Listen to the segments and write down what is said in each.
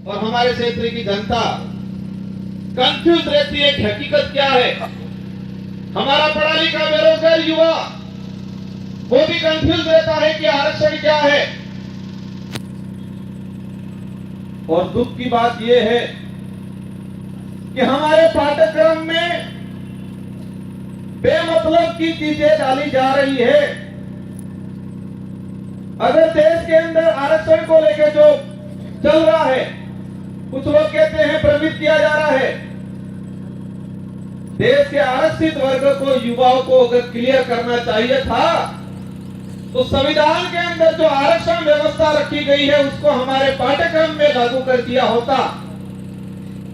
और हमारे क्षेत्र की जनता कंफ्यूज रहती है कि हकीकत क्या है। हमारा पढ़ा लिखा बेरोजगार युवा वो भी कंफ्यूज रहता है कि आरक्षण क्या है। और दुख की बात यह है कि हमारे पाठ्यक्रम में बेमतलब की चीजें डाली जा रही है। अगर देश के अंदर आरक्षण को लेकर जो चल रहा है, कुछ लोग कहते हैं भ्रमित किया जा रहा है। देश के आरक्षित वर्ग को, युवाओं को अगर क्लियर करना चाहिए था तो संविधान के अंदर जो आरक्षण व्यवस्था रखी गई है उसको हमारे पाठ्यक्रम में लागू कर दिया होता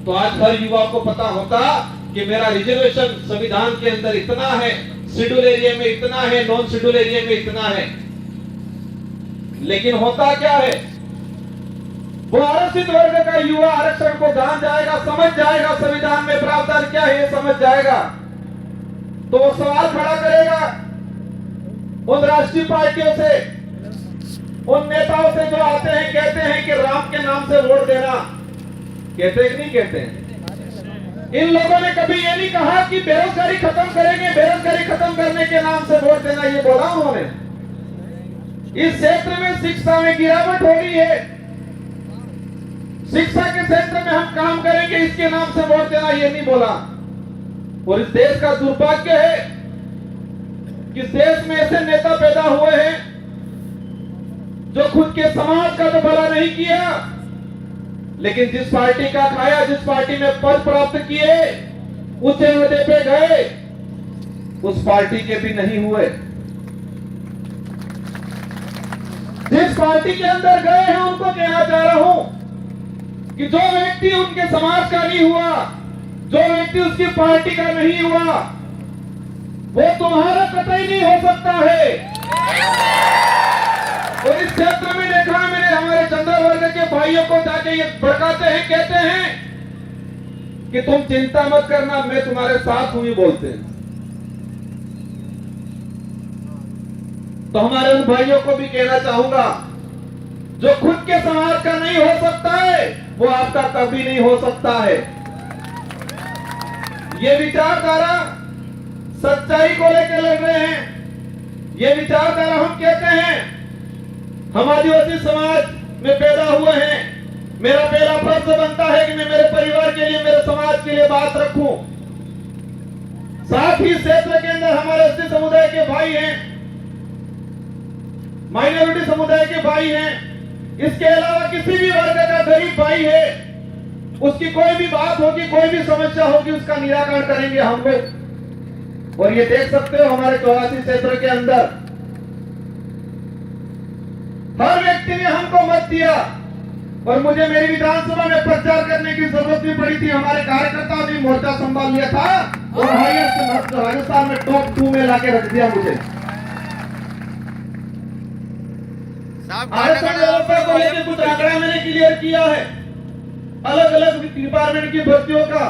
तो आज हर युवा को पता होता कि मेरा रिजर्वेशन संविधान के अंदर इतना है, शेड्यूल एरिया में इतना है, नॉन शेड्यूल एरिया में इतना है। लेकिन होता क्या है, वो आरक्षित वर्ग का युवा आरक्षण को जान जाएगा, समझ जाएगा, संविधान में प्रावधान क्या है ये समझ जाएगा, तो वो सवाल खड़ा करेगा उन राष्ट्रीय पार्टियों से, उन नेताओं से जो आते हैं कहते हैं कि राम के नाम से वोट देना। कहते कि नहीं कहते हैं? इन लोगों ने कभी ये नहीं कहा कि बेरोजगारी खत्म करेंगे, बेरोजगारी खत्म करने के नाम से वोट देना, ये बोला उन्होंने। इस क्षेत्र में शिक्षा में गिरावट हो रही है, शिक्षा के क्षेत्र में हम काम करेंगे, इसके नाम से वोट देना, ये नहीं बोला। और इस देश का दुर्भाग्य है कि इस देश में ऐसे नेता पैदा हुए हैं जो खुद के समाज का तो भला नहीं किया, लेकिन जिस पार्टी का खाया, जिस पार्टी में पद प्राप्त किए, उच्च ओहदे पे गए, उस पार्टी के भी नहीं हुए। जिस पार्टी के अंदर गए हैं उनको कहना चाह रहा हूं कि जो व्यक्ति उनके समाज का नहीं हुआ, जो व्यक्ति उसकी पार्टी का नहीं हुआ, वो तुम्हारा कतई नहीं हो सकता है। और इस क्षेत्र में देखा मैंने हमारे चंद्र वर्ग के भाइयों को जाके ये भड़काते हैं, कहते हैं कि तुम चिंता मत करना, मैं तुम्हारे साथ हूं, ही बोलते हैं। तो हमारे उन भाइयों को भी कहना चाहूंगा जो खुद के समाज का नहीं हो सकता है वो आपका कभी नहीं हो सकता है। ये विचारधारा सच्चाई को लेकर लड़ रहे हैं। ये विचारधारा हम कहते हैं हम आदिवासी समाज में पैदा हुए हैं, मेरा पहला फर्ज बनता है कि मैं मेरे परिवार के लिए, मेरे समाज के लिए बात रखूं। साथ ही क्षेत्र के अंदर हमारे एसटी समुदाय के भाई हैं, माइनॉरिटी समुदाय के भाई हैं, इसके अलावा किसी भी वर्ग का गरीब भाई है, उसकी कोई भी बात होगी, कोई भी समस्या होगी, उसका निराकरण करेंगे हम लोग। और ये देख सकते हो हमारे 84 क्षेत्र के अंदर हर व्यक्ति ने हमको मत दिया और मुझे मेरी विधानसभा में प्रचार करने की जरूरत भी पड़ी थी। हमारे कार्यकर्ताओं ने मोर्चा संभाल लिया था और हाईएस्ट राजस्थान में टॉप 2 में लाके रख दिया मुझे। आरक्षण व्यवस्था को लेकर कुछ आंकड़ा मैंने क्लियर किया है, अलग अलग डिपार्टमेंट की भर्तियों का,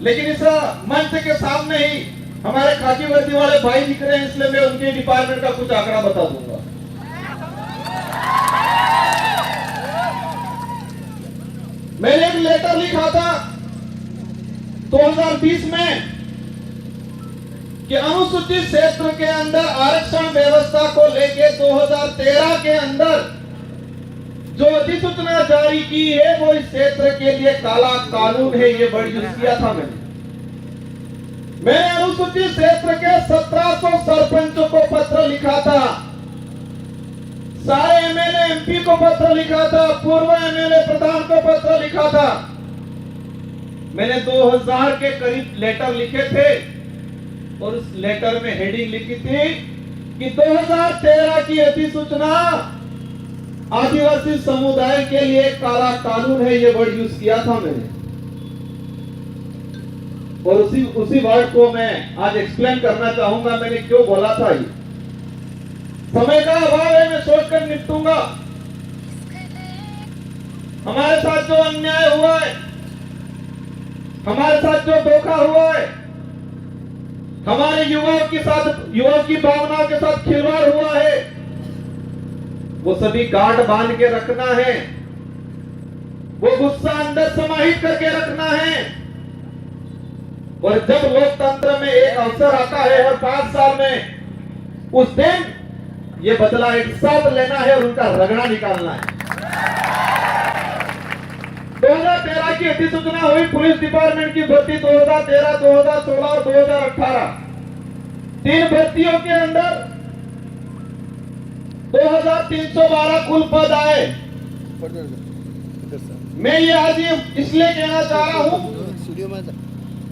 लेकिन इस मंच के सामने ही हमारे खाकी वर्दी वाले भाई दिख रहे हैं, इसलिए मैं उनके डिपार्टमेंट का कुछ आंकड़ा बता दूंगा। मैंने एक लेटर लिखा था 2020 में कि अनुसूचित क्षेत्र के अंदर आरक्षण व्यवस्था को लेके 2013 के अंदर जो अधिसूचना जारी की है वो इस क्षेत्र के लिए काला कानून है, ये वर्ड यूज किया था मैंने अनुसूचित क्षेत्र के 1700 सरपंचों को पत्र लिखा था, सारे एमएलए एमपी को पत्र लिखा था, पूर्व एमएलए प्रधान को पत्र लिखा था। मैंने 2000 के करीब लेटर लिखे थे और उस लेटर में हेडिंग लिखी थी कि 2013 की अधिसूचना आदिवासी समुदाय के लिए काला कानून है, ये वर्ड यूज किया था मैंने। और उसी वर्ड को मैं आज एक्सप्लेन करना चाहूंगा मैंने क्यों बोला था। ये समय का अभाव है, मैं सोचकर निपटूंगा। हमारे साथ जो अन्याय हुआ है, हमारे साथ जो धोखा हुआ है, हमारे युवाओं के साथ, युवाओं की भावनाओं के साथ खिलवाड़ हुआ है, वो सभी गांठ बांध के रखना है। वो गुस्सा अंदर समाहित करके रखना है। और जब लोकतंत्र में एक अवसर आता है हर 5 साल में, उस दिन ये बदला एक साथ लेना है और उनका रगड़ा निकालना है। 2013 की अधिसूचना हुई पुलिस डिपार्टमेंट की भर्ती 2013, 2016 और 2018। 3 भर्तियों के अंदर 2312 कुल पद आए। मैं ये आज इसलिए कहना चाह रहा हूं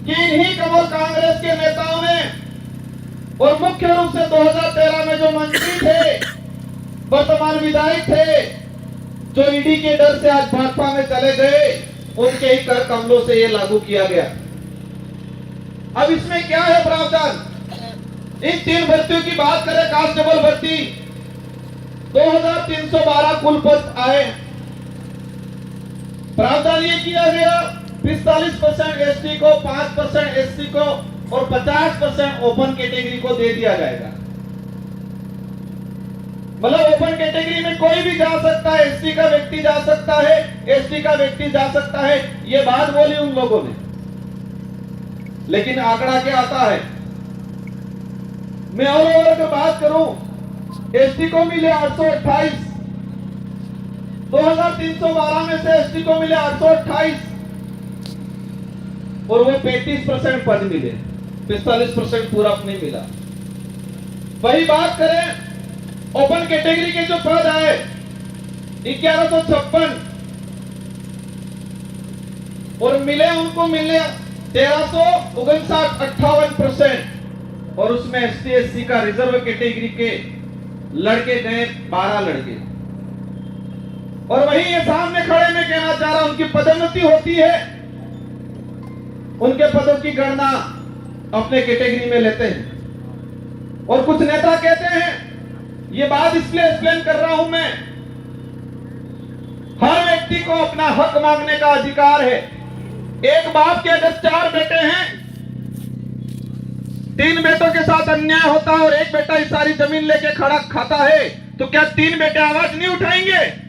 कि इन्हीं कमल कांग्रेस के नेताओं ने, और मुख्य रूप से 2013 में जो मंत्री थे, वर्तमान विधायक थे, जो ईडी के डर से आज भाजपा में चले गए, उनके ही कर कमलों से ये लागू किया गया। अब इसमें क्या है प्रावधान? इन 3 भर्तियों की बात करें, कांस्टेबल भर्ती 2312 कुल पद आए। प्रावधान ये किया गया 45% एसटी को, 5% एससी को और 50% ओपन कैटेगरी को दे दिया जाएगा। मतलब ओपन कैटेगरी में कोई भी जा सकता है, एससी का व्यक्ति जा सकता है, एसटी का व्यक्ति जा सकता है। ये बात बोली उन लोगों ने, लेकिन आंकड़ा क्या आता है? मैं और ओवर की बात करूं, एसटी को मिले 828, 2312 में से एसटी को मिले 828 और वो 35% पद मिले, 45% पूरा नहीं मिला। वही बात करें ओपन कैटेगरी के जो पद आए 1156 और मिले उनको मिले 1359 और उसमें एसटी एससी का रिजर्व कैटेगरी के लड़के गए 12 लड़के। और वही ये सामने खड़े में कहना चाह रहा, उनकी पदोन्नति होती है, उनके पदों की गणना अपने कैटेगरी में लेते हैं। और कुछ नेता कहते हैं, ये बात इसलिए एक्सप्लेन कर रहा हूं मैं, हर व्यक्ति को अपना हक मांगने का अधिकार है। एक बाप के अगर 4 बेटे हैं, 3 बेटों के साथ अन्याय होता है और एक बेटा इस सारी जमीन लेके खड़ा खाता है, तो क्या 3 बेटे आवाज नहीं उठाएंगे?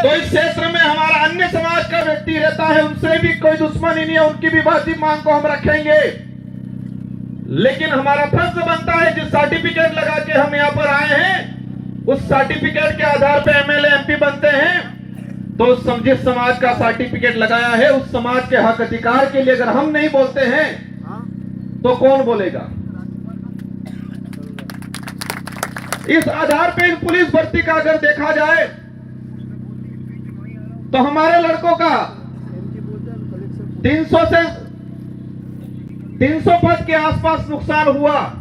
तो इस क्षेत्र में हमारा अन्य समाज का व्यक्ति रहता है, उनसे भी कोई दुश्मनी नहीं है, उनकी भी वाजिब मांग को हम रखेंगे। लेकिन हमारा फर्ज बनता है, जिस सर्टिफिकेट लगा के हम यहाँ पर आए हैं, उस सर्टिफिकेट के आधार पर एमएलए एमपी बनते हैं, तो जिस समाज का सर्टिफिकेट लगाया है, उस समाज के हक अधिकार के लिए अगर हम नहीं बोलते हैं तो कौन बोलेगा? इस आधार पर पुलिस भर्ती का अगर देखा जाए तो हमारे लड़कों का 300 पद के आसपास नुकसान हुआ।